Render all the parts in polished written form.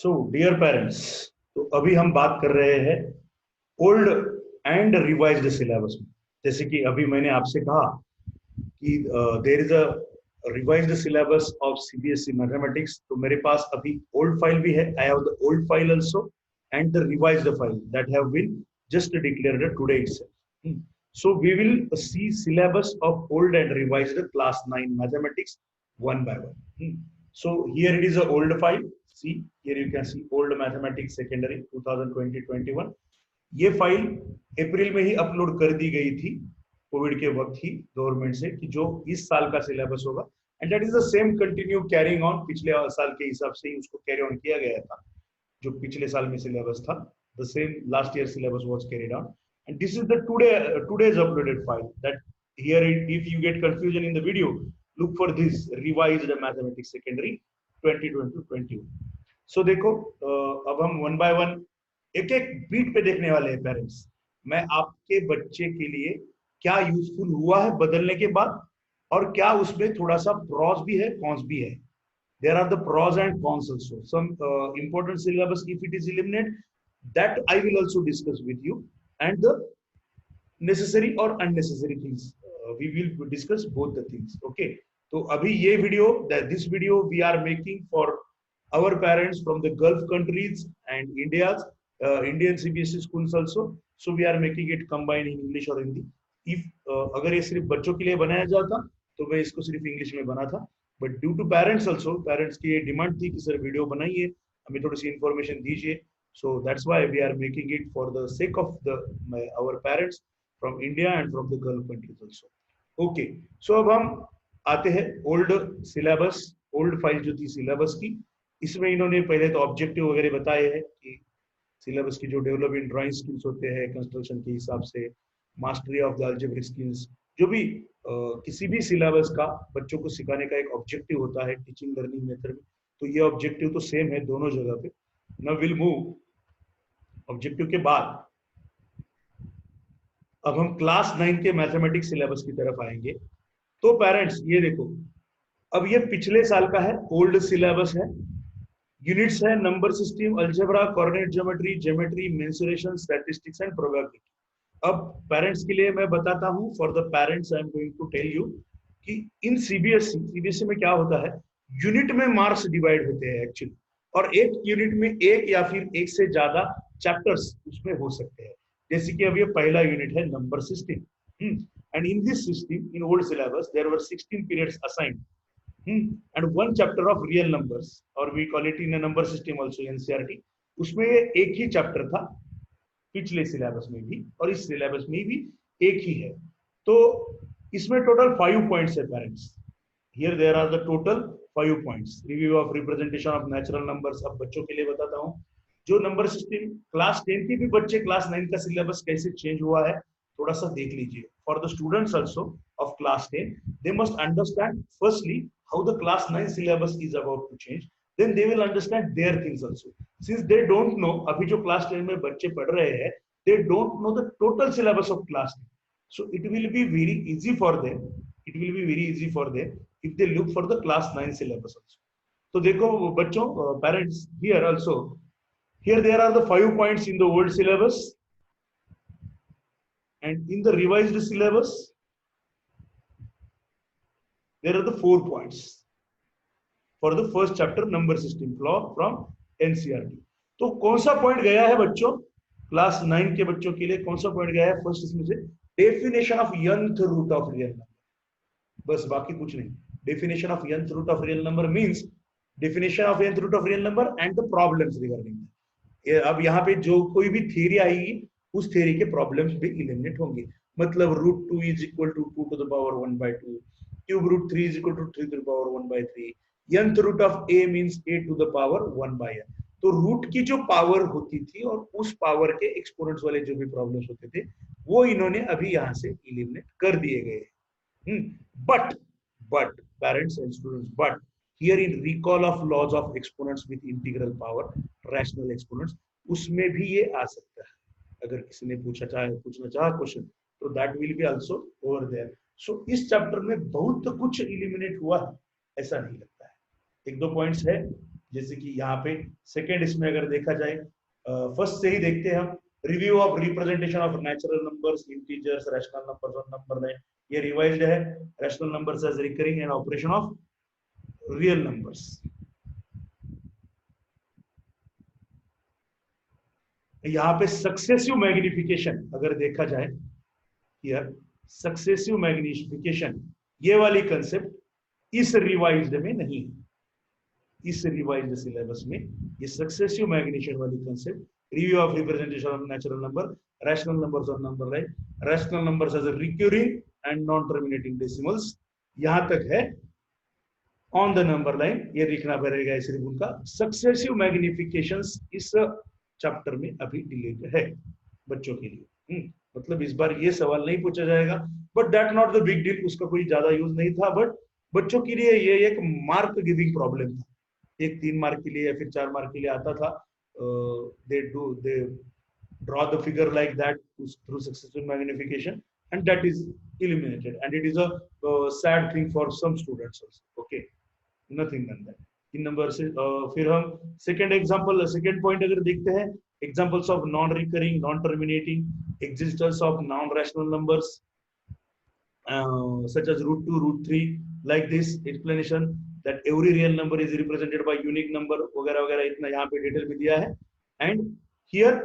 So dear parents, तो अभी हम बात कर रहे हैं ओल्ड एंड रिवाइज्ड सिलेबस में। जैसे कि अभी मैंने आपसे कहा कि there is a revised syllabus of CBSE mathematics. तो मेरे पास अभी ओल्ड फाइल भी है। I have the old file also and the revised file that have been just declared today itself. So we will see syllabus of old and revised class 9 mathematics one by one. So here it is a old file. See here you can see old mathematics secondary 2020-21. ये file अप्रैल में ही upload कर दी गई थी, Covid के वक्त ही government से, कि जो इस साल का सिलेबस होगा and that is the same continue carrying on. पिछले साल के हिसाब से ही उसको कैरी ऑन किया गया था। जो पिछले साल में सिलेबस था, the same last year syllabus was carried on and this is the today's uploaded file. That here if you get confusion in the video, look for this revised mathematics secondary 2020-21. So देखो, अब हम one by one एक एक beat पे देखने वाले हैं parents. मैं आपके बच्चे के लिए क्या यूजफुल हुआ है बदलने के बाद, और क्या उसमें थोड़ा सा प्रॉस भी है, कॉन्स भी है। There are the pros and cons also. Some important syllabus, if it is eliminated, that I will also discuss with you, and the necessary or unnecessary things. We will discuss both the things. Okay. तो अभी ये video, this video we are making for our parents from the Gulf countries and India's Indian CBSE schools also. So we are making it combined in English or Hindi. If अगर ये सिर्फ बच्चों के लिए बनाया जाता तो मैं इसको सिर्फ इंग्लिश में बना था, but due to parents also, parents की ये डिमांड थी कि सर वीडियो बनाइए, हमें थोड़ी सी इंफॉर्मेशन दीजिए। So that's why we are making it for the sake of the our parents from India and from the Gulf countries also. Okay, so अब हम आते हैं ओल्ड सिलेबस, ओल्ड फाइल जो थी सिलेबस की। इसमें इन्होंने पहले तो ऑब्जेक्टिव वगैरह बताए हैं कि सिलेबस की जो डेवलपमेंट ड्राइंग स्किल्स होते हैं कंस्ट्रक्शन के हिसाब से, mastery of the algebraic skills, जो भी किसी भी सिलेबस का बच्चों को सिखाने का एक ऑब्जेक्टिव होता है टीचिंग लर्निंग मेथड में, तो ये ऑब्जेक्टिव तो सेम है दोनों जगह पे। नाउ विल मूव ऑब्जेक्टिव के बाद अब हम क्लास 9 के मैथमेटिक्स सिलेबस की तरफ आएंगे। तो पेरेंट्स ये देखो, अब ये पिछले साल का है, ओल्ड सिलेबस है। यूनिट्स है number system, algebra, coordinate geometry, geometry, mensuration, statistics and probability. अब पेरेंट्स के लिए मैं बताता हूं, for the parents I am going to tell you कि इन सीबीएसई में क्या होता है, यूनिट में मार्क्स डिवाइड होते हैं एक्चुअली, और एक यूनिट में एक या फिर एक से ज्यादा चैप्टर्स उसमें हो सकते हैं। जैसे कि अब ये पहला यूनिट है number system, and in this system in old syllabus there were 16 periods assigned and one chapter of real numbers, or we call it in a number system also NCERT। उसमें एक ही चैप्टर था पिछले syllabus में भी, और इस syllabus में भी एक ही है। तो इसमें टोटल 5 पॉइंट्स है parents. Here there are the total 5 points. Review of representation of natural numbers. अब बच्चों के लिए बताता हूँ, जो नंबर सिस्टम क्लास 10 के भी बच्चे क्लास 9 का सिलेबस कैसे चेंज हुआ है थोड़ा सा देख लीजिए। For the students also of class 10, they must understand firstly how the class 9 syllabus is about to change, then they will understand their things also. Since they don't know, अभी जो class 10 में बच्चे पढ़ रहे हैं, they don't know the total syllabus of class 10. So it will be very easy for them, it will be very easy for them if they look for the class 9 syllabus also. तो देखो बच्चों, parents, here also, here there are the 5 points in the old syllabus, and in the revised syllabus there are the 4 points for the first chapter number system from NCERT। तो कौन सा point गया है बच्चों class 9 के बच्चों के लिए, कौन सा पॉइंट गया है फर्स्ट? इसमें से definition of nth root of real number, बस बाकी कुछ नहीं। Definition of nth root of real number means definition of nth root of real number and the problems regarding. अब यहाँ पे जो कोई भी थ्योरी आएगी उस थ्योरी के प्रॉब्लम्स भी एलिमिनेट होंगे। मतलब root 2 is equal to 2 to the power 1/2, cube root 3 is equal to 3 to the power 1/3, nth root of a means a to the power 1/n। तो रूट की जो पावर होती थी और उस पावर के एक्सपोनेंट्स वाले जो भी प्रॉब्लम्स होते थे वो इन्होंने अभी यहाँ से एलिमिनेट कर दिए गए। But parents and students, but here in recall of laws of exponents with integral power, rational exponents, उसमें भी ये आ सकता है। अगर किसी ने पूछना चाहा क्वेश्चन, तो that will be also over there. So इस चैप्टर में बहुत कुछ एलिमिनेट हुआ है ऐसा नहीं लगता है। एक दो पॉइंट्स है जैसे कि यहाँ पे सेकेंड इसमें अगर देखा जाए, फर्स्ट से ही देखते हैं हम, review of representation of natural numbers, integers, rational numbers on number line. ये रिवाइज्ड है, rational numbers as recurring and operation of real numbers. यहाँ पे सक्सेसिव मैग्निफिकेशन अगर देखा जाए, हियर सक्सेसिव मैग्निफिकेशन, ये वाली कंसेप्ट इस रिवाइज्ड में नहीं है। इस रिवाइज्ड सिलेबस में ये सक्सेसिव मैग्नीफिकेशन वाली concept, review of representation of natural number, rational numbers on number line, rational numbers as recurring and non terminating decimals, यहां तक है। ऑन द नंबर लाइन ये लिखना पड़ेगा सिर्फ उनका। सक्सेसिव मैग्निफिकेशंस इस चैप्टर में अभी डिलीट है बच्चों के लिए। मतलब इस बार ये सवाल नहीं पूछा जाएगा, but that not the big deal, उसका कोई ज्यादा यूज नहीं था, बट बच्चों के लिए ये एक मार्क गिविंग प्रॉब्लम था। एक 3 मार्क के लिए या फिर 4 मार्क के लिए आता था, दे draw the figure like that through successful magnification, and that is eliminated, and it is a sad thing for some students also. Okay, nothing than that in number से। फिर हम सेकेंड एग्जांपल, सेकेंड पॉइंट अगर देखते हैं, examples of non recurring, non terminating, existence of non rational numbers such as root 2, root 3, like this explanation that every real number is represented by unique number वगैरह वगैरह, इतना यहाँ पे detail में दिया है। And here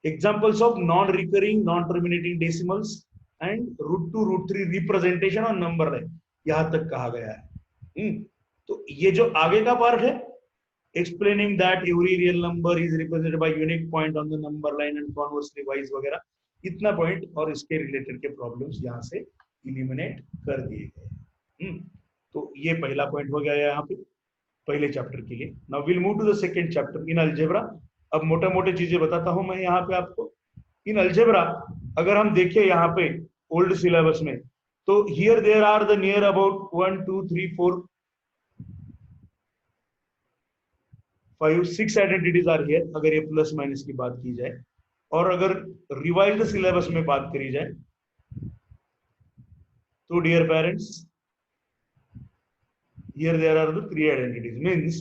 examples of non recurring, non terminating decimals and root 2, root 3 representation on number line, यहाँ तक कहा गया है। तो ये जो आगे का पार्ट है, explaining that every real number is represented by unique point on the number line and conversely vice वगैरह, इतना पॉइंट और इसके रिलेटेड के प्रॉब्लम्स यहाँ से इलिमिनेट कर दिए गए। तो ये पहला पॉइंट हो गया यहाँ पे पहले चैप्टर के लिए। Now will move to the second chapter in algebra. अब मोटे मोटे चीजें बताता हूं मैं यहाँ पे आपको। इन अलजेब्रा अगर हम देखें यहाँ पे ओल्ड सिलेबस में, तो here there are the near about 1 2 3 4 5 6 identities are here, अगर ये प्लस माइनस की बात की जाए। और अगर रिवाइज्ड सिलेबस में बात करी जाए, तो dear parents, here there are the 3 identities, means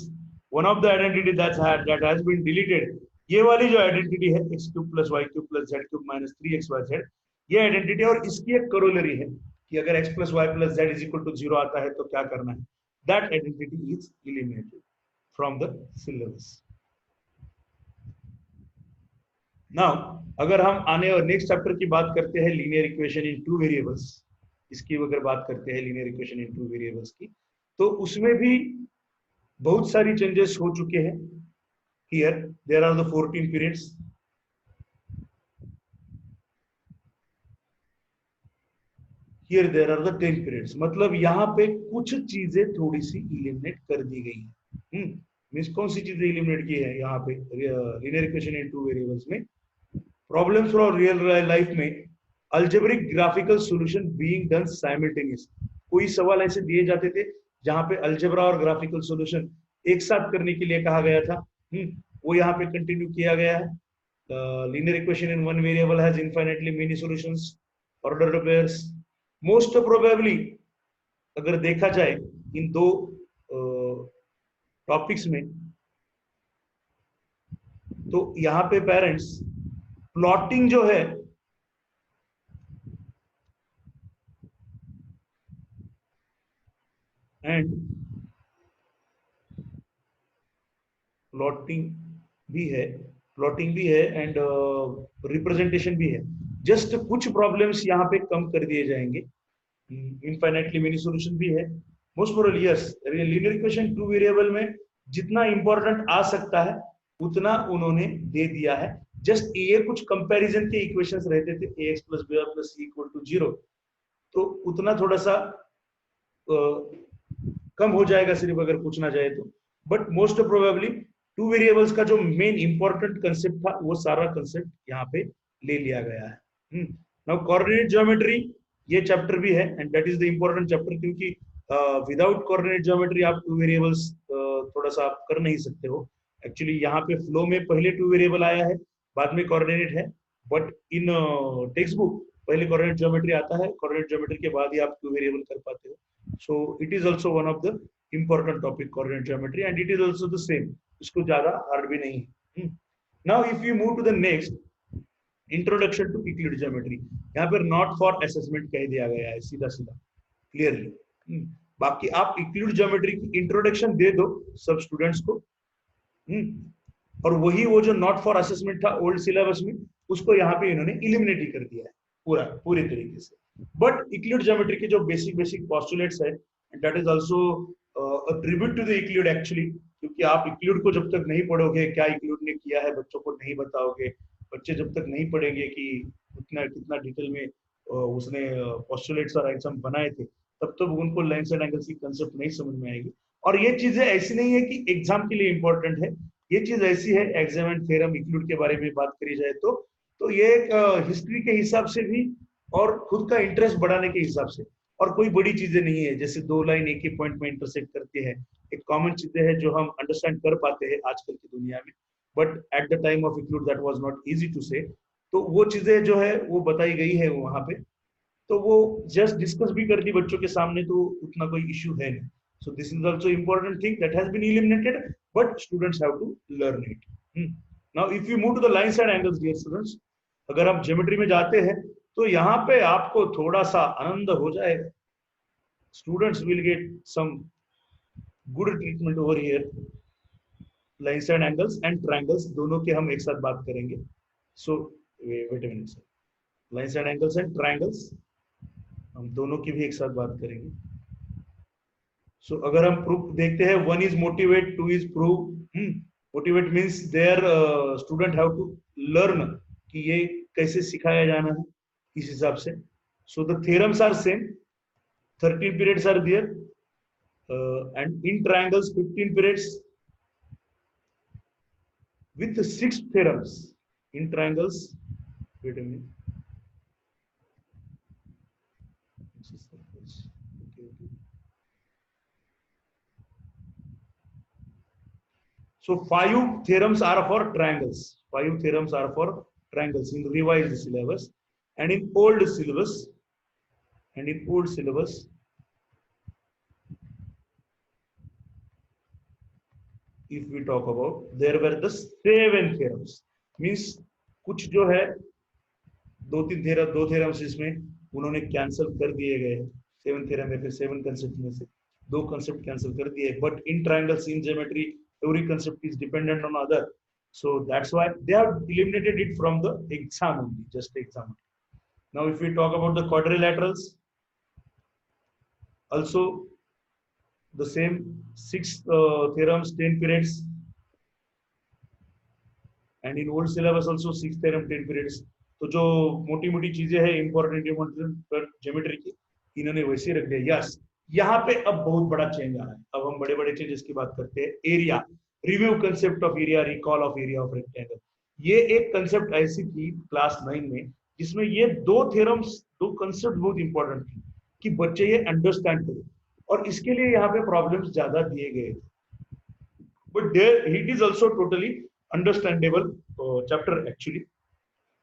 one of the identity that has been deleted, ये वाली जो आइडेंटिटी है x cube plus y cube plus z cube minus 3xyz, ये आइडेंटिटी, और इसकी एक करोलरी है कि अगर x plus y plus z is equal to 0 आता है तो क्या करना है। That identity is eliminated from the syllabus. Now अगर हम आने और नेक्स्ट चैप्टर की बात करते हैं, लीनियर इक्वेशन इन 2 वेरिएबल्स, इसकी अगर बात करते हैं लीनियर इक्वेशन इन 2 वेरिएबल्स की, तो उसमें भी बहुत सारी चेंजेस हो चुके हैं। Here there are the 14 periods, here there are the 10 periods, मतलब यहाँ पे कुछ चीजें थोड़ी सी इलिमिनेट कर दी गई है। मींस कौन सी चीजें इलिमिनेट की है यहाँ पे लीनियर इक्वेशन इन 2 वेरिएबल्स में? प्रॉब्लम्स फॉर रियल लाइफ में algebraic graphical solution being done simultaneously. कोई सवाल ऐसे दिए जाते थे जहां पे अलजेब्रा और ग्राफिकल सॉल्यूशन एक साथ करने के लिए कहा गया था, वो यहाँ पे कंटिन्यू किया गया है। Linear equation in 1 variable has infinitely many solutions, ordered pairs. Most probably अगर देखा जाए इन 2 टॉपिक्स में, तो यहाँ पे पेरेंट्स प्लॉटिंग जो है, एंड प्लॉटिंग भी है एंड रिप्रेजेंटेशन भी है। जस्ट कुछ प्रॉब्लम्स यहाँ पे कम कर दिए जाएंगे। इनफाइनाइटली मेनी सॉल्यूशन भी है। Most probably yes, linear equation 2 variable में जितना इंपॉर्टेंट आ सकता है उतना उन्होंने दे दिया है। जस्ट ये कुछ कंपैरिजन के इक्वेशंस रहते थे, ax plus b plus c equal to 0, तो उतना थोड़ा सा कम हो जाएगा सिर्फ अगर पूछना जाए तो। बट मोस्ट प्रोबेबली 2 वेरिएबल्स का जो मेन इंपॉर्टेंट कंसेप्ट था वो सारा कंसेप्ट यहाँ पे ले लिया गया है। नाउ कोऑर्डिनेट ज्योमेट्री, ये चैप्टर भी है and that is the important chapter, क्योंकि विदाउट कोऑर्डिनेट ज्योमेट्री आप 2 वेरिएबल्स थोड़ा सा आप कर नहीं सकते हो। एक्चुअली यहाँ पे फ्लो में पहले 2 वेरिएबल आया है, बाद में कोऑर्डिनेट है, बट इन टेक्स्ट बुक पहले कोऑर्डिनेट ज्योमेट्री आता है, कोऑर्डिनेट ज्योमेट्री के बाद ही आप 2 वेरिएबल कर पाते हो। So it is also one of the important topic, coordinate geometry, and it is also the same. इसको ज्यादा हार्ड भी नहीं है। Now if you move to the next, introduction to Euclid geometry, यहाँ पर नॉट फॉर असेसमेंट कह दिया गया है सीधा सीधा क्लियरली। बाकी आप यूक्लिड ज्योमेट्री की इंट्रोडक्शन दे दो सब स्टूडेंट्स को, और वही वो जो नॉट फॉर असेसमेंट था ओल्ड सिलेबस में, उसको यहाँ पे इन्होंने इलिमिनेट ही कर दिया है पूरी तरीके से। बट यूक्लिड ज्योमेट्री के जो बेसिक बेसिक पोस्टुलेट्स है, that is also a tribute to the Euclid actually, क्योंकि आप यूक्लिड को जब तक नहीं पढ़ोगे, क्या यूक्लिड ने किया है बच्चों को नहीं बताओगे, बच्चे जब तक नहीं पढ़ेंगे कि उतना कितना डिटेल में उसने पोस्टुलेट्स और आइटम बनाए थे, तब तो उनको लाइन्स एंड एंगल्स की कंसेप्ट नहीं समझ में आएगी। और ये चीजें ऐसी नहीं है कि एग्जाम के लिए इंपॉर्टेंट है, ये चीज ऐसी है एग्जाम एंड थ्योरम यूक्लिड के बारे में बात करी जाए तो ये एक हिस्ट्री के हिसाब से भी और खुद का इंटरेस्ट बढ़ाने के हिसाब से, और कोई बड़ी चीजें नहीं है जैसे दो लाइन एक ही पॉइंट में इंटरसेक्ट करती है, एक कॉमन चीजें हैं जो हम अंडरस्टैंड कर पाते हैं आजकल की दुनिया में, but at the time of Euclid that was not easy to say. तो वो चीजें जो है वो बताई गई है वहां पे, तो वो जस्ट डिस्कस भी कर दी बच्चों के सामने, तो उतना कोई इश्यू है नहीं। So this is also important thing that has been eliminated, but students have to learn it. Now, if you move to the lines and angles, dear students, अगर आप ज्योमेट्री में जाते हैं तो यहाँ पे आपको थोड़ा सा आनंद हो जाएगा। Students will get some good treatment over here. Lines and angles and triangles दोनों के हम एक साथ बात करेंगे। So wait a minute, sir. Lines and angles and triangles हम दोनों की भी एक साथ बात करेंगे। So अगर हम प्रूफ देखते हैं, one is motivate, two is prove. Motivate means there student have to learn कि ये कैसे सिखाया जाना है, इस हिसाब से। So the theorems are same, 13 periods are there, and in triangles 15 periods with 6 theorems in triangles. Wait a minute. Okay. So 5 theorems are for triangles. 5 theorems are for triangles in revised syllabus, and in old syllabus, if we talk about, there were the 7 theorems. Means कुछ जो है दो theorems इसमें उन्होंने cancel कर दिए गए। 7 theorem में फिर 7 कंसेप्ट में से 2 कंसेप्ट कैंसिल कर दिए, but in triangles in geometry every concept is dependent on other, so that's why they have eliminated it from the exam only, just exam. Now if we talk about the quadrilaterals, also the same 6 theorems, 10 periods, and in old syllabus also 6 theorem 10 periods. तो जो मोटी मोटी चीजें हैं important पर geometry की, इन्होंने वैसे रख दिया। यस, यहाँ पे अब बहुत बड़ा चेंज आ रहा है। अब हम बड़े बड़े चेंजेस की बात करते हैं। Area, review concept of area, recall of area of rectangle. ये एक कंसेप्ट ऐसी थी क्लास 9 में जिसमें ये दो थ्योरम्स, दो कंसेप्ट बहुत इंपॉर्टेंट थे कि बच्चे ये अंडरस्टैंड करें, और इसके लिए यहाँ पे प्रॉब्लम्स ज्यादा दिए गए थे। But it is also totally understandable chapter actually,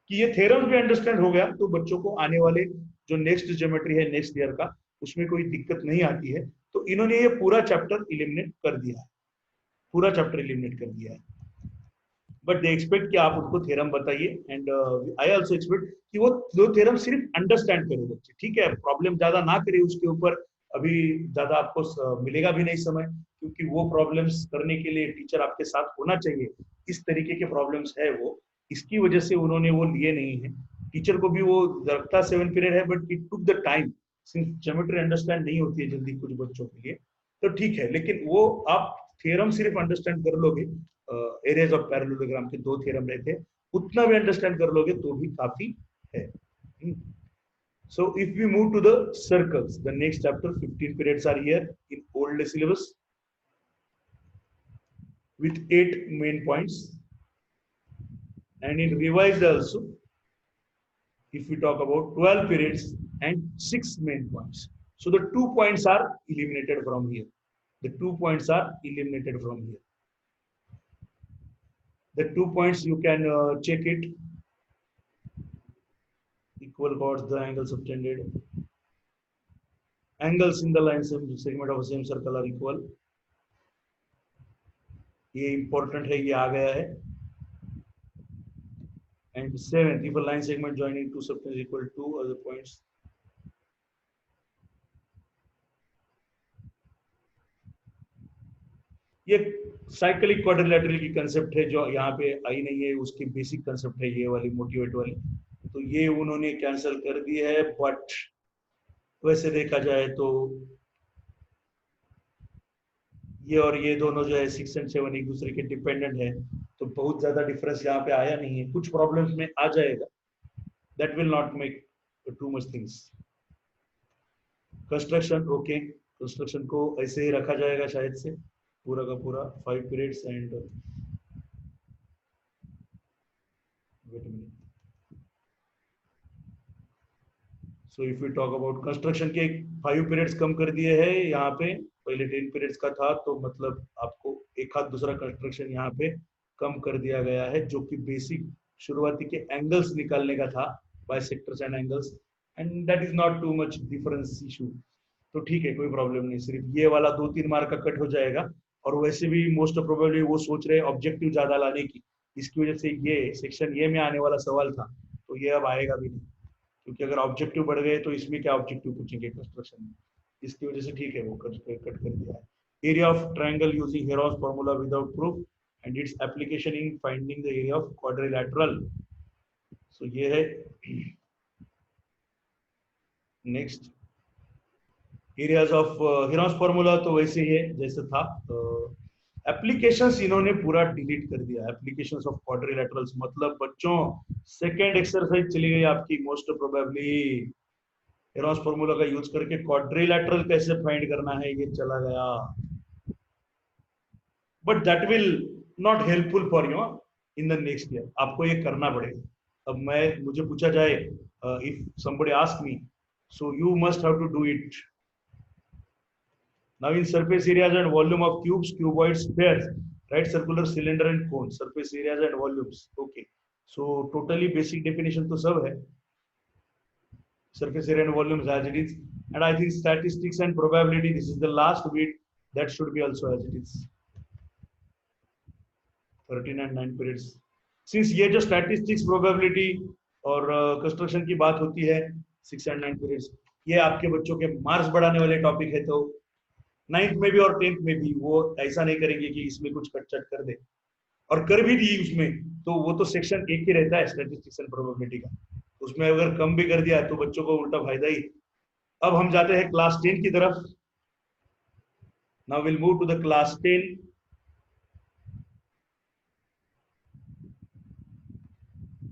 कि ये थ्योरम भी अंडरस्टैंड हो गया तो बच्चों को आने वाले जो नेक्स्ट ज्योमेट्री है नेक्स्ट ईयर का, उसमें कोई दिक्कत नहीं आती है। तो इन्होंने ये पूरा चैप्टर इलिमिनेट कर दिया है, पूरा चैप्टर इलिमिनेट कर दिया है। बट दे एक्सपेक्ट कि आप उनको थ्योरम बताइए, एंड आई आल्सो एक्सपेक्ट कि वो दो थ्योरम सिर्फ अंडरस्टैंड करें बच्चे, ठीक है, प्रॉब्लम ज्यादा ना करे उसके ऊपर, अभी ज्यादा आपको मिलेगा भी नहीं समय, क्योंकि वो प्रॉब्लम्स करने के लिए टीचर आपके साथ होना चाहिए। इस तरीके के प्रॉब्लम्स है वो, इसकी वजह से उन्होंने वो लिए नहीं है। टीचर को भी वो लगता 7 पीरियड है, but it took the time, since geometry understand नहीं होती है जल्दी कुछ बच्चों के लिए, तो ठीक है। लेकिन वो आप थ्योरम सिर्फ अंडरस्टैंड कर लोगे, एरियाज ऑफ पैरेललोग्राम के 2 थ्योरम रहते, उतना भी अंडरस्टैंड कर लोगे तो भी काफी है। So if we move to the circles, the next chapter, 15 periods are here in old syllabus with 8 main points, and in revised also, if we talk about 12 periods and 6 main points. So the 2 points are eliminated from here. The 2 points are eliminated from here. The 2 points you can check it. Equal chords, the angles subtended. Angles in the line segment of a same circle are equal. ये important है, ये आ गया है. And 7, if a line segment joining two subtends equal to other points. ये cyclic quadrilateral की concept है जो यहाँ पे आई नहीं है, उसकी बेसिक कंसेप्ट है ये वाली, मोटिवेट वाली. तो ये उन्होंने कैंसिल कर दी है. बट वैसे देखा जाए तो ये और ये दोनों जो है 6 और 7 एक दूसरे के डिपेंडेंट है, तो बहुत ज्यादा डिफरेंस यहाँ पे आया नहीं है. कुछ प्रॉब्लम्स में आ जाएगा, that will not make too much things. Construction, okay, construction को ऐसे ही रखा जाएगा शायद से पूरा का पूरा 5 periods. And wait minute. So if you talk about construction के 5 पीरियड्स कम कर दिए हैं यहाँ पे, पहले 10 पीरियड्स का था, तो मतलब आपको एक हाथ दूसरा कंस्ट्रक्शन यहाँ पे कम कर दिया गया है, जो कि बेसिक शुरुआती के एंगल्स निकालने का था, bisectors and angles. And that is not too much difference issue. तो ठीक है, कोई प्रॉब्लम नहीं. सिर्फ ये वाला 2-3 मार्क का कट हो जाएगा. और वैसे भी मोस्ट प्रोबेबली वो सोच रहे हैं ऑब्जेक्टिव ज्यादा लाने की, इसकी वजह से ये सेक्शन ये में आने वाला सवाल था, तो ये अब आएगा भी नहीं, क्योंकि अगर ऑब्जेक्टिव बढ़ गए तो इसमें क्या ऑब्जेक्टिव पूछेंगे कंस्ट्रक्शन में. इसकी वजह से ठीक है, वो कट कर दिया है. Area of triangle using Heron's formula without proof and its application in finding the area of quadrilateral. So ये है. Next, areas of Heron's formula तो वैसे ही है जैसे था. एप्लीकेशंस इन्होंने पूरा डिलीट कर दिया. एप्लीकेशंस ऑफ क्वाड्रिलैटरल्स मतलब बच्चों सेकंड एक्सरसाइज चली गई आपकी, मोस्ट प्रोबेबली हेरोस फॉर्मूला का यूज करके क्वाड्रिलैटरल कैसे फाइंड करना है ये चला गया. But that will not helpful for you in the next year. आपको ये करना पड़ेगा. अब मुझे पूछा जाए, if somebody ask me, so you must have to do it. Now in surface areas and volume of cubes, cuboids, spheres, right, circular cylinder and cone, surface areas and volumes. Okay. So totally basic definition तो सब है. Surface area and volumes as it is. And I think statistics and probability, this is the last bit that should be also as it is. 13 and 9 periods. Since ये जो statistics, probability और construction की बात होती है 6 and 9 periods, ये आपके बच्चों के मार्क्स बढ़ाने वाले टॉपिक है, तो 9th में भी और 10th में भी वो ऐसा नहीं करेंगे कि इसमें कुछ कट चट कर दे. और कर भी दी उसमें तो वो तो सेक्शन एक ही रहता है स्टैटिस्टिक्स एंड प्रोबेबिलिटी का, उसमें अगर कम भी कर दिया तो बच्चों को उल्टा फायदा ही. अब हम जाते हैं क्लास 10 की तरफ. Now will move to the class 10.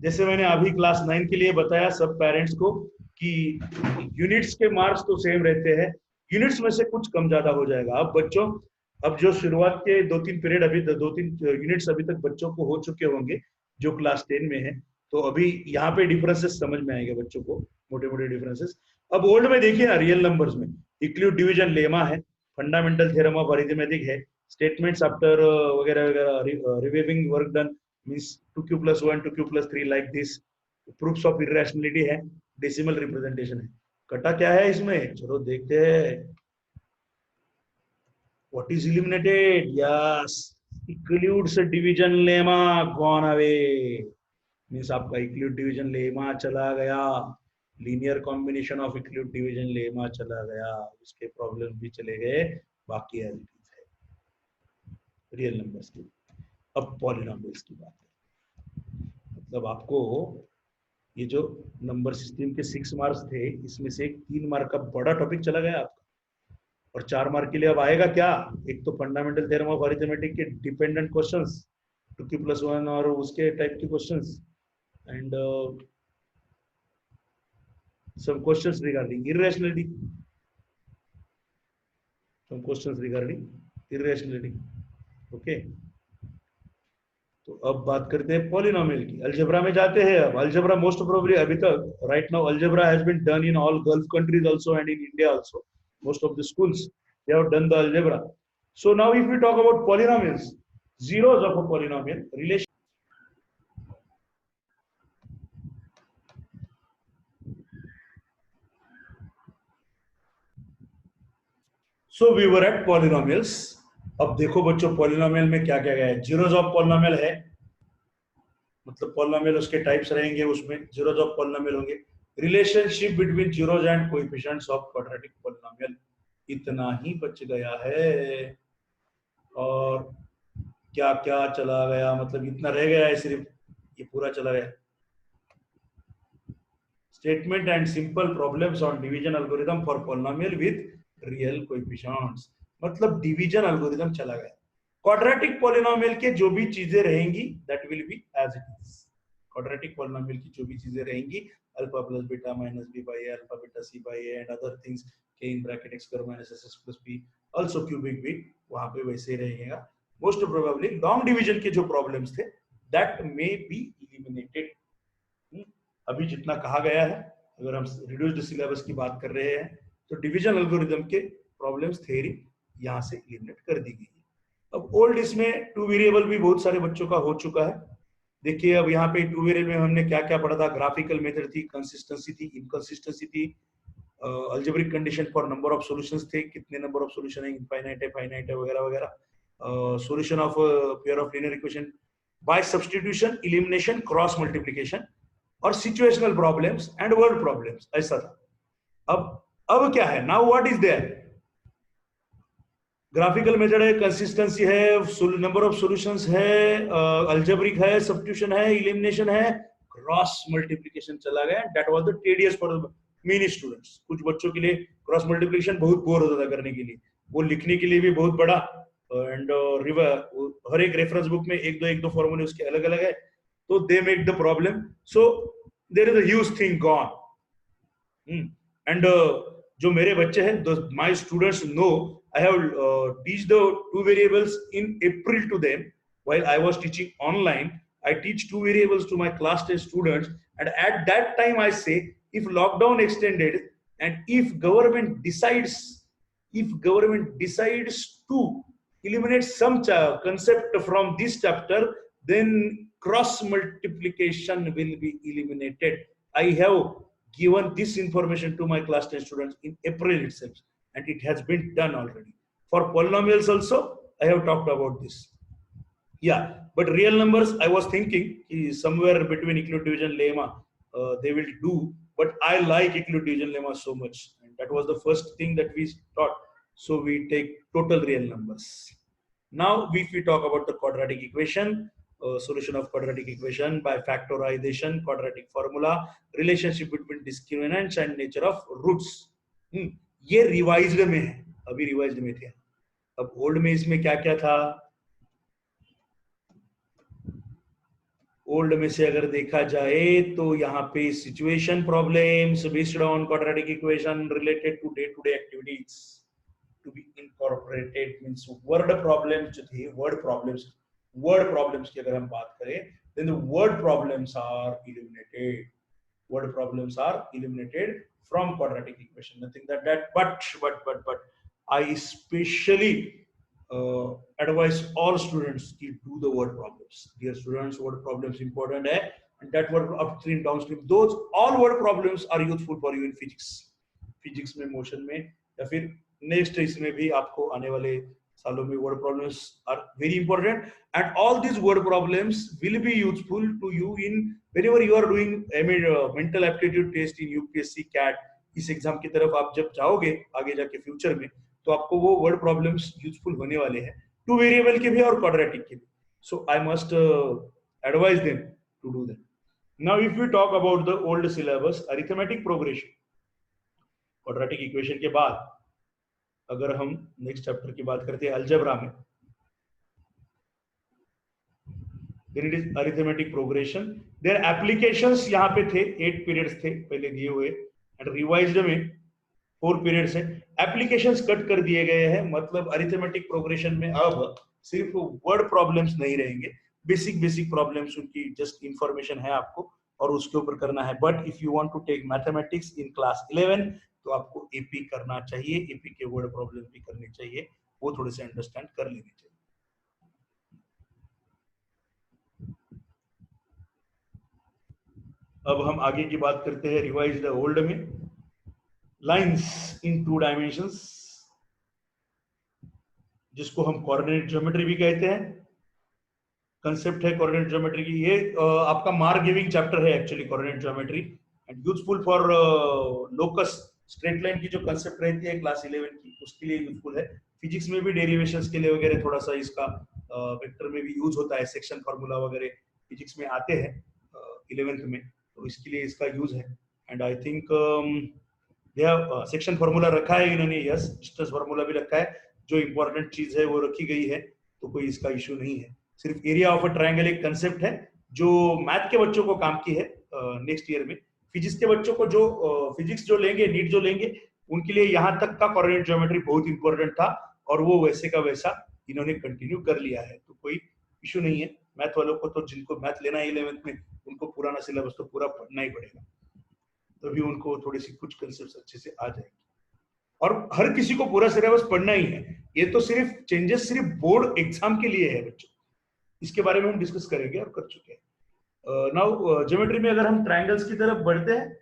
जैसे मैंने अभी क्लास 9 के लिए बताया सब पेरेंट्स को कि यूनिट्स के मार्क्स तो सेम रहते हैं, यूनिट्स में से कुछ कम ज्यादा हो जाएगा. अब बच्चों, अब जो शुरुआत के 2-3 पीरियड, अभी 2-3 यूनिट्स अभी तक बच्चों को हो चुके होंगे जो क्लास 10 में है, तो अभी यहाँ पे डिफरेंसेस समझ में आएंगे बच्चों को, मोटे मोटे डिफरेंसेस. अब ओल्ड में देखिए ना, रियल नंबर्स में इक्लूड डिवीजन लेमा है, फंडामेंटल थ्योरम ऑफ अरिथमेटिक है, स्टेटमेंट्स आफ्टर वगैरह वगैरह, reviewing work done means 2q+1 2q+3 like this, proofs of irrationality है, डेसिमल रिप्रेजेंटेशन है. कटा क्या है इसमें, चलो देखते हैं. What is eliminated? Yes, Euclid's division lemma gone away. Means आपका इक्लूड डिवीजन लेमा चला गया, linear combination of Euclid division lemma चला गया, उसके प्रॉब्लम भी चले गए, बाकी एज इट इज है रियल नंबर्स की. अब पॉलिनोमियल्स की बात है. मतलब आपको ये जो नंबर सिस्टम के 6 मार्क्स थे, इसमें से एक 3 मार्क का बड़ा टॉपिक चला गया आपका, और 4 मार्क के लिए अब आएगा क्या, एक तो फंडामेंटल थ्योरम ऑफ अरिथमेटिक के डिपेंडेंट क्वेश्चंस 2q+1 और उसके टाइप के questions, and some questions regarding irrationality, some questions regarding irrationality. Okay, तो अब बात करते हैं पॉलिनोमियल की. अलजेब्रा में जाते हैं. अब अलजेब्रा मोस्ट प्रोबेबली अभी तक right now algebra has been done in all Gulf countries also and in India also. Most of the schools they have done the algebra. So now if we talk about polynomials, zeros of a polynomial relation. So we were at polynomials. अब देखो बच्चों, polynomial में क्या क्या गया है। Zeros of polynomial है, मतलब पॉलिनोमियल उसके टाइप्स रहेंगे, उसमें जीरोस ऑफ पॉलिनोमियल होंगे। Relationship between zeros and coefficients of quadratic polynomial, इतना ही बच गया है। और क्या क्या चला गया, मतलब इतना रह गया है सिर्फ, ये पूरा चला गया। Statement and simple problems on division algorithm for polynomial with real coefficients, मतलब डिवीजन एल्गोरिथम चला गया। क्वाड्रेटिक पॉलिनोमियल के जो भी चीजें रहेंगी that will be as it is. Quadratic polynomial की जो भी चीजें रहेंगी, alpha plus beta minus b by a, alpha beta c by a and other things, के in bracket x square minus s plus b, also cubic b, वहां पे वैसे ही रहेगा। मोस्ट प्रोबेबली लॉन्ग डिवीजन के जो प्रॉब्लम्स थे that may be eliminated. अभी जितना कहा गया है, अगर हम रिड्यूस्ड सिलेबस की बात कर रहे हैं, तो डिवीजन एल्गोरिथम के प्रॉब्लम्स थ्योरी यहाँ से इलिमिनेट कर दी गई है। अब ओल्ड इसमें टू वेरिएबल भी बहुत सारे बच्चों का हो चुका है। देखिए अब यहाँ पे टू वेरिएबल में हमने क्या क्या पढ़ा था। ग्राफिकल मेथड थी, कंसिस्टेंसी थी, इनकंसिस्टेंसी थी, algebraic condition for number of solutions थे, कितने नंबर ऑफ सॉल्यूशन है, इनफाइनाइट है, फाइनाइट है, वगैरह वगैरह। Solution of pair of linear equation by substitution, elimination, cross multiplication, और situational problems and word problems, ऐसा था। अब क्या है, now what is there. Graphical method है, कंसिस्टेंसी है, नंबर ऑफ सॉल्यूशंस है, अल्जेब्रिक है, सब्स्टिट्यूशन है, इलिमिनेशन है, क्रॉस मल्टीप्लिकेशन चला गया। That was the tedious for many students. कुछ बच्चों के लिए क्रॉस मल्टीप्लिकेशन बहुत बोर होता था करने के लिए, वो लिखने के लिए भी बहुत बड़ा, एंड हर एक रेफरेंस बुक में एक दो फॉर्मूले उसके अलग अलग है, तो they make the problem. So there is a huge thing gone. And जो मेरे बच्चे हैं, my students know, I have teach the two variables in April to them while I was teaching online. I teach two variables to my class 10 students, and at that time I say, if lockdown extended and if government decides to eliminate some concept from this chapter, then cross multiplication will be eliminated. I have given this information to my class 10 students in April itself, and it has been done already. For polynomials also, I have talked about this. Yeah, but real numbers, I was thinking somewhere between Euclid division lemma they will do, but I like Euclid division lemma so much, and that was the first thing that we taught. So we take total real numbers. Now, if we talk about the quadratic equation, solution of quadratic equation by factorization, quadratic formula, relationship between discriminants and nature of roots. ये revised में है, अभी revised में थे। अब old में इसमें क्या क्या था, ओल्ड में से अगर देखा जाए तो यहाँ पे situation problems based on quadratic equation related to day activities to be incorporated, means word problems जो थे, वर्ड प्रॉब्लम्स की अगर हम बात करें, then the word problems are eliminated, word problems are eliminated from quadratic equation. Nothing but I especially advise all students to do the word problems. Dear students, word problems important hai, and that word upstream downstream, those all word problems are useful for you in physics में, motion में, या फिर next इसमें भी आपको आने वाले सालों में word problems are very important, and all these word problems will be useful to you in whenever you are doing mental aptitude test in UPSC CAT. इस एग्जाम की तरफ आप जब जाओगे आगे जाके फ्यूचर में, तो आपको वो वर्ड प्रॉब्लम्स यूजफुल होने वाले हैं, टू वेरिएबल के भी और क्वाड्रेटिक के भी। So I must advise them to do that. Now if we talk about the old syllabus, arithmetic progression, quadratic equation के बाद अगर हम नेक्स्ट चैप्टर की बात करते हैं अलजेब्रा में, then it is arithmetic progression. Their applications यहाँ पे थे, 8 पीरियड्स थे पहले दिए हुए, एंड रिवाइज्ड में 4 पीरियड्स हैं। एप्लीकेशंस कट कर दिए गए हैं, मतलब अरिथमेटिक प्रोग्रेशन में अब सिर्फ वर्ड प्रॉब्लम्स नहीं रहेंगे, बेसिक प्रॉब्लम्स उनकी जस्ट इंफॉर्मेशन है आपको और उसके ऊपर करना है। But if you want to take mathematics in class 11 तो आपको एपी करना चाहिए, एपी के वर्ड प्रॉब्लम भी करने चाहिए, वो थोड़े से अंडरस्टैंड कर लेने चाहिए। अब हम आगे की बात करते हैं रिवाइज्ड ओल्ड में, लाइंस इन 2 डायमेंशंस, जिसको हम कोऑर्डिनेट ज्योमेट्री भी कहते हैं, कंसेप्ट है कोऑर्डिनेट ज्योमेट्री की। ये आपका मार्क गिविंग चैप्टर है actually coordinate geometry, and useful for locus straight line की जो कंसेप्ट रहती है क्लास 11 की, उसके लिए यूजफुल है। फिजिक्स में भी डेरिवेशंस के लिए वगैरह थोड़ा सा इसका वेक्टर में भी यूज होता है, सेक्शन फार्मूला वगैरह फिजिक्स में आते हैं 11th में, तो इसके लिए इसका यूज है। एंड आई थिंक यह सेक्शन फार्मूला रखा है इन्होंने, यस डिस्टेंस फार्मूला भी रखा है, जो इंपॉर्टेंट चीज है वो रखी गई है, तो कोई इसका इश्यू नहीं है। सिर्फ एरिया ऑफ अ ट्रायंगल एक कंसेप्ट है जो मैथ के बच्चों को काम की है नेक्स्ट ईयर में। फिजिक्स के बच्चों को जो फिजिक्स जो लेंगे, नीट जो लेंगे, उनके लिए यहाँ तक का कोऑर्डिनेट ज्योमेट्री बहुत इंपॉर्टेंट था, और वो वैसे का वैसा इन्होंने कंटिन्यू कर लिया है, तो कोई इश्यू नहीं है। मैथ वालों को तो, जिनको मैथ लेना है 11th में, उनको पुराना सिलेबस तो पूरा पढ़ना ही पड़ेगा, तभी उनको थोड़ी सी कुछ कंसेप्ट अच्छे से आ जाएंगे। और हर किसी को पूरा सिलेबस पढ़ना ही है, ये तो सिर्फ चेंजेस सिर्फ बोर्ड एग्जाम के लिए है बच्चों, इसके बारे में हम डिस्कस करेंगे और कर चुके हैं। नाउ ज्योमेट्री में अगर हम ट्रायंगल्स की तरफ बढ़ते हैं,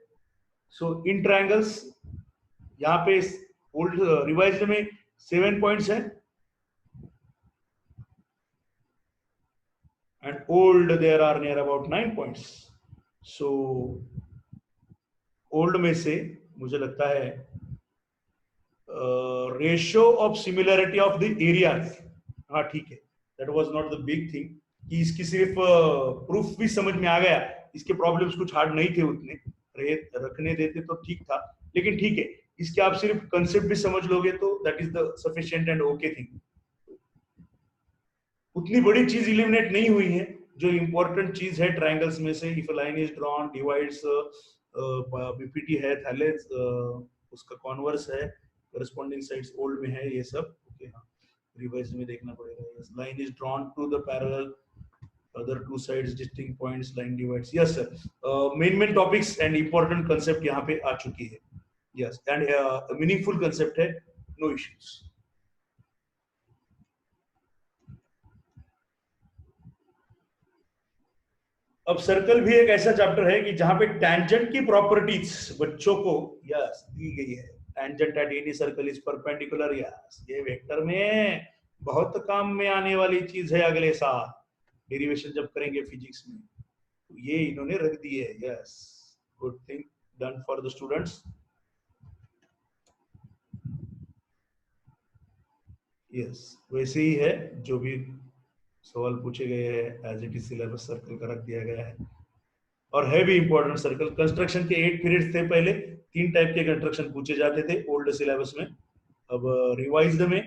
सो इन ट्रायंगल्स यहाँ पे ओल्ड रिवाइज्ड में 7 पॉइंट्स हैं, and old there are near about 9 points. So old में से मुझे लगता है ratio of similarity of the areas, हाँ ठीक है, that was not the big thing, कि इसकी सिर्फ प्रूफ भी समझ में आ गया, इसके प्रॉब्लम्स कुछ हार्ड नहीं थे उतने, रखने देते तो ठीक था, लेकिन ठीक है, इसके आप सिर्फ कंसेप्ट भी समझ लोगे तो that is the sufficient and okay thing. उतनी बड़ी चीज इलिमिनेट नहीं हुई है, जो इंपॉर्टेंट चीज है ट्रायंगल्स में से, if line is drawn divides, BPT है, थैलेस उसका कॉन्वर्स है, करस्पॉन्डिंग साइड्स ओल्ड में है, ये सब ओके। हाँ, रिवाइज में देखना पड़ेगा। Yes, line is drawn to the parallel other two sides distinct points, line divides. Yes sir, main topics and important concept यहाँ पे आ चुकी है। यस, एंड मीनिंगफुल कंसेप्ट है, नो इश्यूज। अब सर्कल भी एक ऐसा चैप्टर है कि जहां पे टैंजेंट की प्रॉपर्टीज बच्चों को यस दी गई है। Tangent at any circle is perpendicular, yes ये वेक्टर में बहुत काम में आने वाली चीज है, अगले साल डेरिवेशन जब करेंगे फिजिक्स में, तो ये इन्होंने रख दी है। Yes, good thing done for the students. Yes, वैसे ही है, जो भी सवाल पूछे गए हैं as it is syllabus circle का रख दिया गया है, और है भी इंपॉर्टेंट सर्कल। कंस्ट्रक्शन के 8 पीरियड्स थे पहले, 3 टाइप के कंस्ट्रक्शन पूछे जाते थे ओल्ड सिलेबस में। अब रिवाइज्ड में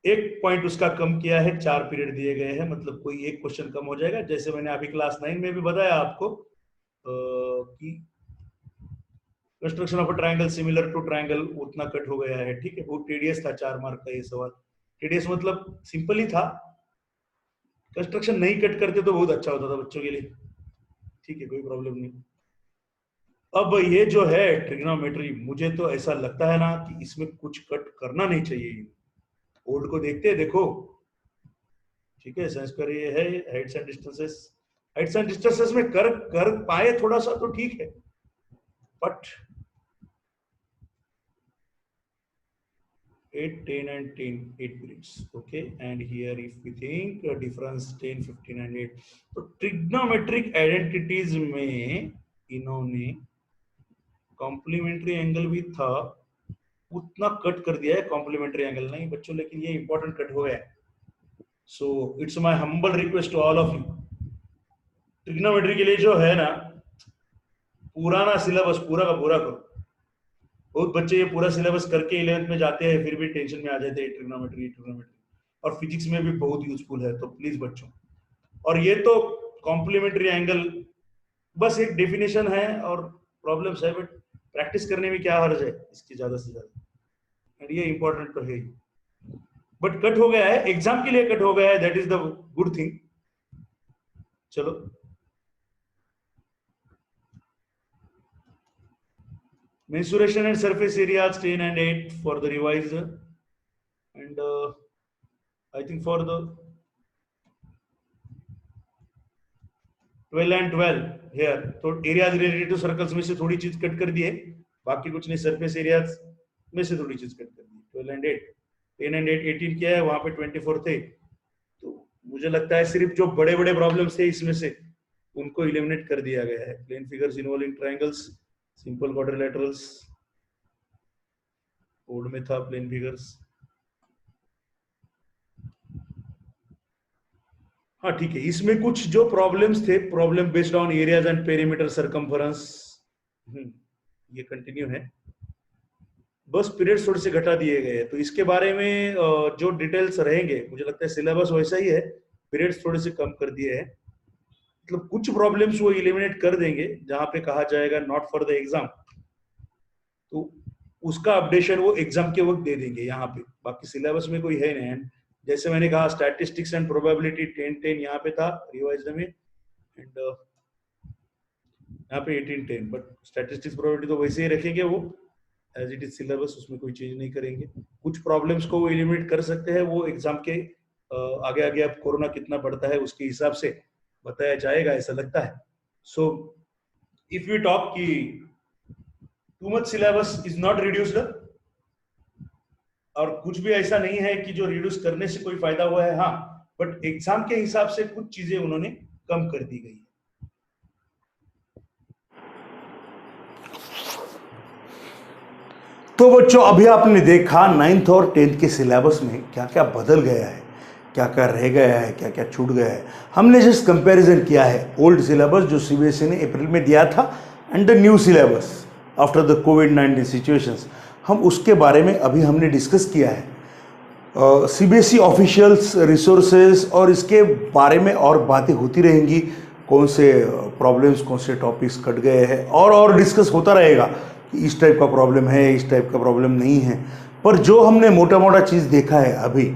एक पॉइंट उसका कम किया है, 4 पीरियड दिए गए हैं, मतलब कोई एक क्वेश्चन कम हो जाएगा। जैसे मैंने अभी क्लास 9 में भी बताया आपको कि construction of a triangle similar to triangle उतना कट हो गया है, ठीक है। बहुत टीडियस था 4 मार्क का ये सवाल, टीडीएस मतलब सिंपल ही था, कंस्ट्रक्शन नहीं कट करते तो बहुत अच्छा होता था बच्चों के लिए, ठीक है, कोई प्रॉब्लम नहीं। अब ये जो है ट्रिग्नोमेट्री, मुझे तो ऐसा लगता है ना कि इसमें कुछ कट करना नहीं चाहिए। ओल्ड को देखते हैं, देखो ठीक है, संस्कार ये है Heights and distances, Heights and distances में कर कर पाए थोड़ा सा तो ठीक है, but 8, 10 and 10, 8 periods, okay, and here if we think difference 10, 15 and 8, तो ट्रिग्नोमेट्रिक आइडेंटिटीज में इन्होंने कॉम्प्लीमेंट्री एंगल भी था, उतना कट कर दिया है, कॉम्प्लीमेंट्री एंगल नहीं बच्चों, लेकिन ये इंपॉर्टेंट कट हो गया है। So it's my humble request to all of you, trigonometry के लिए जो है ना, पुराना सिलेबस पूरा का पूरा करो। बहुत बच्चे ये पूरा सिलेबस करके 11th में जाते हैं, फिर भी टेंशन में आ जाते हैं ट्रिग्नोमेट्री ट्रिग्नोमेट्री, और फिजिक्स में भी बहुत यूजफुल है, तो प्लीज बच्चों। और ये तो कॉम्प्लीमेंट्री एंगल बस एक डेफिनेशन है और प्रॉब्लम्स है, बट प्रैक्टिस करने में क्या हर्ज है इसकी ज्यादा से ज्यादा, एंड ये इंपॉर्टेंट तो है ही, बट कट हो गया है, एग्जाम के लिए कट हो गया है, that is the good thing. चलो mensuration and surface areas 10 and 8 for the revised, and I think for the 12 and 12 here, तो areas related to circles में से थोड़ी चीज कट कर दी है, बाकी कुछ नहीं, surface areas में से थोड़ी चीज कट कर दी, 12 एंड 8, 10 एंड 8 18 किया है, वहां पे 24 थे। तो मुझे लगता है सिर्फ जो बड़े बड़े प्रॉब्लम्स थे इसमें से उनको इलिमिनेट कर दिया गया है। Plane figures involving triangles, simple quadrilaterals, code में था प्लेन फिगर्स। हाँ ठीक है, इसमें कुछ जो प्रॉब्लम्स थे, problem based on areas and perimeter circumference, ये कंटिन्यू है। बस पीरियड्स थोड़े से घटा दिए गए हैं, तो इसके बारे में जो डिटेल्स रहेंगे, मुझे लगता है सिलेबस वैसा ही है, पीरियड्स थोड़े से कम कर दिए हैं। मतलब कुछ प्रॉब्लम्स वो इलिमिनेट कर देंगे जहां पे कहा जाएगा नॉट फॉर द एग्जाम, तो उसका अपडेशन वो एग्जाम के वक्त दे देंगे यहाँ पे। बाकी सिलेबस में कोई है नहीं। जैसे मैंने कहा स्टैटिस्टिक्स एंड प्रोबेबिलिटी 10-10 यहाँ पे था रिवाइज्ड में, एंड यहाँ पे 18-10, बट स्टैटिस्टिक्स प्रोबेबिलिटी तो वैसे ही रखेंगे वो एज इट इज सिलेबस, उसमें कोई चेंज नहीं करेंगे। कुछ प्रॉब्लम्स को वो एलिमिनेट कर सकते हैं, वो एग्जाम के आगे आगे अब कोरोना कितना बढ़ता है उसके हिसाब से बताया जाएगा, ऐसा लगता है। सो इफ यू टॉक कि too much syllabus is not reduced, और कुछ भी ऐसा नहीं है कि जो रिड्यूस करने से कोई फायदा हुआ है, हाँ, बट एग्जाम के हिसाब से कुछ चीजें उन्होंने कम कर दी गई। तो बच्चों अभी आपने देखा 9th और 10th के सिलेबस में क्या क्या बदल गया है, क्या क्या रह गया है, क्या क्या छूट गया है। हमने जस्ट कंपैरिजन किया है ओल्ड सिलेबस जो सीबीएसई ने अप्रैल में दिया था and the new syllabus after the covid situations, हम उसके बारे में अभी हमने डिस्कस किया है। सीबीएसई ऑफिशियल्स, रिसोर्सेज और इसके बारे में और बातें होती रहेंगी, कौन से प्रॉब्लम्स, कौन से टॉपिक्स कट गए हैं, और डिस्कस होता रहेगा कि इस टाइप का प्रॉब्लम है, इस टाइप का प्रॉब्लम नहीं है। पर जो हमने मोटा मोटा चीज़ देखा है अभी,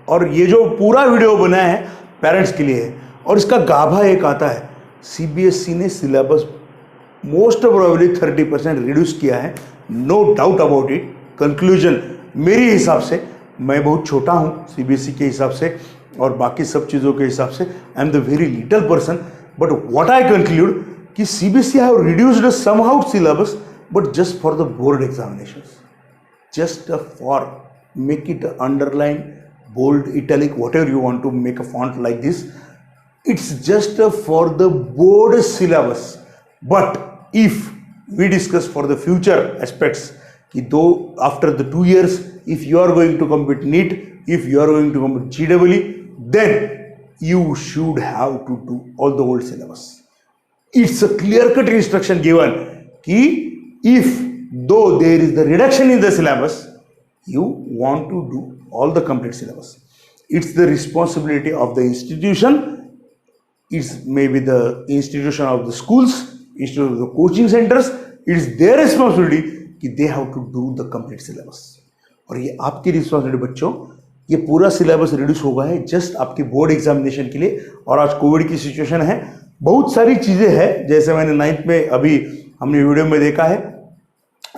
और ये जो पूरा वीडियो बना है पेरेंट्स के लिए है, और इसका गाभा एक आता है, सीबीएसई ने सिलेबस मोस्ट प्रोबेबली 30% रिड्यूस किया है, no doubt about it. Conclusion मेरे हिसाब से, मैं बहुत छोटा हूँ सीबीएसई के हिसाब से और बाकी सब चीज़ों के हिसाब से, I am the very little person, but what I conclude कि CBSE have reduced somehow syllabus, but just for the board examinations, just for make it underline, bold, italic, whatever you want to make a font like this, it's just for the board syllabus. But if we discuss for the future aspects, कि though after the 2 years, if you are going to compete NEET, if you are going to compete GEE, then you should have to do all the old syllabus. It's a clear-cut instruction given कि if though there is the reduction in the syllabus, you want to do all the complete syllabus. It's the responsibility of the institution. It's maybe the institution of the schools, institution of the coaching centers. It's their responsibility कि they have to do the complete syllabus. और ये आपकी responsibility बच्चों, ये पूरा syllabus reduce होगा है just आपके बोर्ड एग्जामिनेशन के लिए। और आज कोविड की सिचुएशन है, बहुत सारी चीज़ें हैं, जैसे मैंने 9th में अभी हमने वीडियो में देखा है,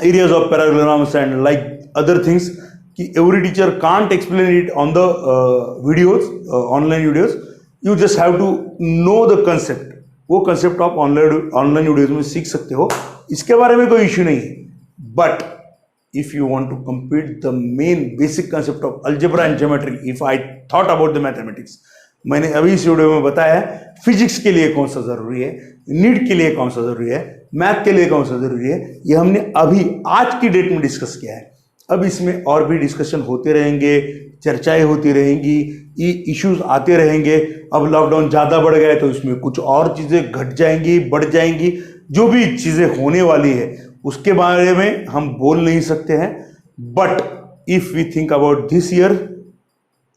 areas of parallelograms and like other things, कि every teacher can't explain it on the videos, online videos, you just have to know the concept. वो कंसेप्ट आप ऑनलाइन वीडियोज में सीख सकते हो, इसके बारे में कोई इश्यू नहीं है। But if you want to complete the main basic concept of algebra and geometry, if I thought about the mathematics, मैंने अभी इस वीडियो में बताया है फिजिक्स के लिए कौन सा जरूरी है, नीट के लिए कौन सा जरूरी है, मैथ के लिए कौन सा जरूरी है, ये हमने अभी आज की डेट में डिस्कस किया है। अब इसमें और भी डिस्कशन होते रहेंगे, चर्चाएं होती रहेंगी, ये इश्यूज आते रहेंगे। अब लॉकडाउन ज़्यादा बढ़ गया है तो इसमें कुछ और चीज़ें घट जाएंगी, बढ़ जाएंगी, जो भी चीज़ें होने वाली है उसके बारे में हम बोल नहीं सकते हैं। But if we think about this year,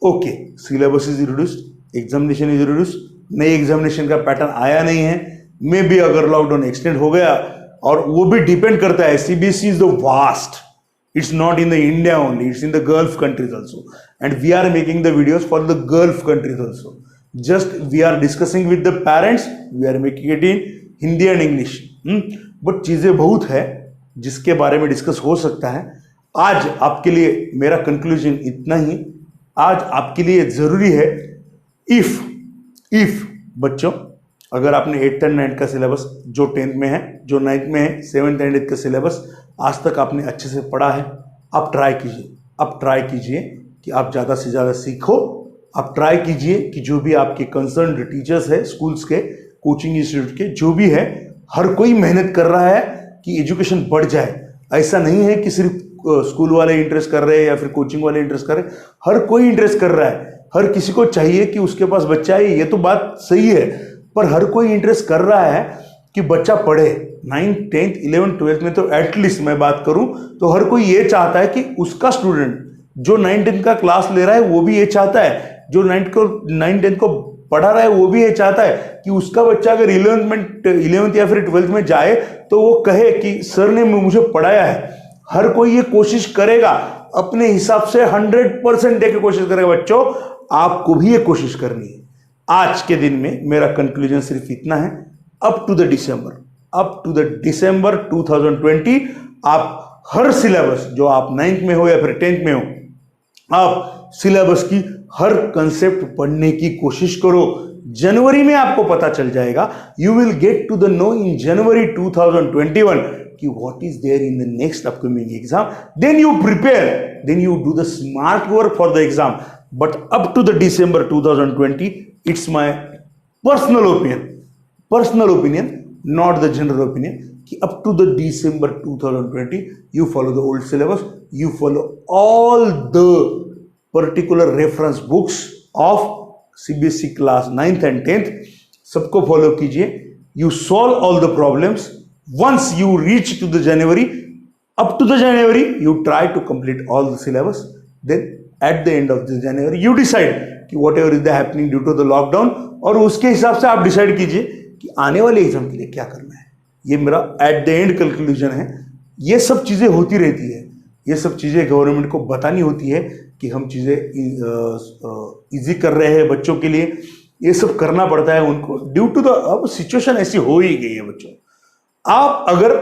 okay, syllabus is reduced, examination is reduced, नई एग्जामिनेशन का पैटर्न आया नहीं है, मे बी अगर लॉकडाउन एक्सटेंड हो गया, और वो भी डिपेंड करता है, CBSE is the vast, it's not in the India only, it's in the Gulf countries also, and we are making the videos for the Gulf countries also. Just we are discussing with the parents, we are making it in Hindi and English, but चीज़ें बहुत है जिसके बारे में discuss हो सकता है। आज आपके लिए मेरा कंक्लूजन इतना ही, आज आपके लिए ज़रूरी है, इफ बच्चों अगर आपने 8th एंड 9th का सिलेबस जो 10th में है, जो 9th में है, 7th एंड 8th का सिलेबस आज तक आपने अच्छे से पढ़ा है, आप ट्राई कीजिए, आप ट्राई कीजिए कि आप ज़्यादा से ज़्यादा सीखो। आप ट्राई कीजिए कि जो भी आपके कंसर्न टीचर्स है, स्कूल्स के, कोचिंग इंस्टीट्यूट के, जो भी है, हर कोई मेहनत कर रहा है कि एजुकेशन बढ़ जाए। ऐसा नहीं है कि सिर्फ स्कूल वाले इंटरेस्ट कर रहे हैं या फिर कोचिंग वाले इंटरेस्ट कर रहे हैं, हर कोई इंटरेस्ट कर रहा है। हर किसी को चाहिए कि उसके पास बच्चा है, ये तो बात सही है, पर हर कोई इंटरेस्ट कर रहा है कि बच्चा पढ़े। 9th 10th 11th 12th में तो एटलीस्ट मैं बात करूं तो हर कोई ये चाहता है कि उसका स्टूडेंट जो 9th 10th का क्लास ले रहा है वो भी ये चाहता है, जो 9th 10th को पढ़ा रहा है वो भी ये चाहता है कि उसका बच्चा अगर 11th या फिर 12th में जाए तो वो कहे कि सर ने मुझे पढ़ाया है। हर कोई ये कोशिश करेगा, अपने हिसाब से 100% देके कोशिश करेगा। बच्चों, आपको भी ये कोशिश करनी है। आज के दिन में मेरा कंक्लूजन सिर्फ इतना है, अप टू द डिसंबर 2020 आप हर सिलेबस, जो आप 9th में हो या फिर 10th में हो, आप सिलेबस की हर कंसेप्ट पढ़ने की कोशिश करो। जनवरी में आपको पता चल जाएगा, you will get to the know in January 2021 कि what is there in the next upcoming exam. Then you prepare, then you do the smart work for the exam. But up to the December 2020 it's my personal opinion, not the general opinion, कि up to the December 2020 you follow the old syllabus, you follow all the particular reference books of CBSE class 9th and 10th, सबको follow कीजिए। You solve all the problems. Once you reach to the January, up to the January you try to complete all the syllabus. Then at the end of the January you decide कि whatever is happening due to the lockdown, और उसके हिसाब से आप decide कीजिए कि आने वाले एग्जाम के लिए क्या करना है। ये मेरा एट द एंड कंक्लूजन है। ये सब चीज़ें होती रहती है, ये सब चीज़ें गवर्नमेंट को बतानी होती है कि हम चीज़ें इजी कर रहे हैं बच्चों के लिए। ये सब करना पड़ता है उनको, ड्यू टू द अब सिचुएशन ऐसी हो ही गई है। बच्चों, आप अगर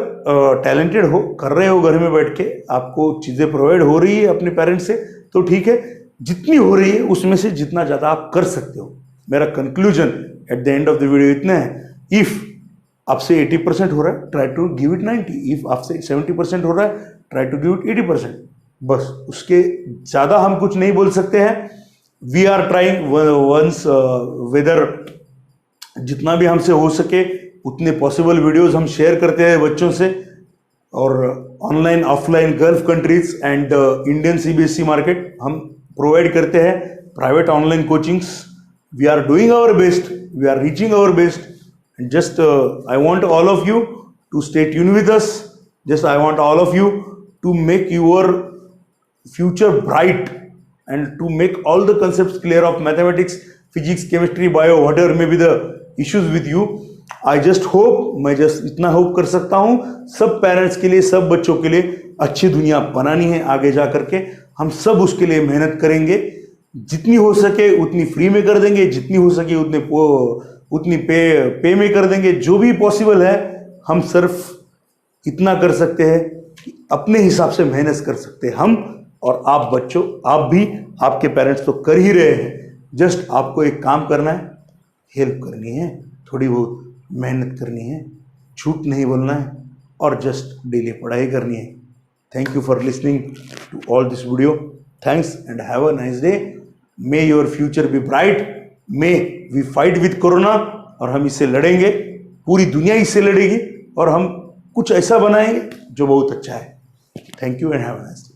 टैलेंटेड हो, कर रहे हो घर में बैठ के, आपको चीज़ें प्रोवाइड हो रही है अपने पेरेंट्स से, तो ठीक है। जितनी हो रही है उसमें से जितना ज़्यादा आप कर सकते हो। मेरा conclusion at the end of the video इतना है, इफ आपसे 80% हो रहा है, try to give it 90। If आपसे 70% हो रहा है, ट्राई टू गिव इट 80%। बस, उसके ज़्यादा हम कुछ नहीं बोल सकते हैं। We are trying once whether जितना भी हमसे हो सके उतने पॉसिबल वीडियोस हम शेयर करते हैं बच्चों से, और online offline gulf countries and Indian CBSE market हम प्रोवाइड करते हैं private online coachings. We are doing our best, we are reaching our best, and just I want all of you to stay tuned with us. Just I want all of you to make your future bright and to make all the concepts clear of mathematics, physics, chemistry, bio, whatever may be the issues with you. I just hope, मैं just इतना hope कर सकता हूँ, सब parents के लिए, सब बच्चों के लिए अच्छी दुनिया बनानी है आगे जा करके। हम सब उसके लिए मेहनत करेंगे, जितनी हो सके उतनी फ्री में कर देंगे, जितनी हो सके उतनी पे में कर देंगे। जो भी पॉसिबल है हम सिर्फ इतना कर सकते हैं कि अपने हिसाब से मेहनत कर सकते हैं हम, और आप बच्चों, आप भी, आपके पेरेंट्स तो कर ही रहे हैं। जस्ट आपको एक काम करना है, हेल्प करनी है, थोड़ी बहुत मेहनत करनी है, झूठ नहीं बोलना है, और जस्ट डेली पढ़ाई करनी है। Thank you for listening to all this video. Thanks and have a nice day. May your future be bright. May we fight with corona, और हम इससे लड़ेंगे, पूरी दुनिया इससे लड़ेगी, और हम कुछ ऐसा बनाएंगे जो बहुत अच्छा है। Thank you and have a nice day.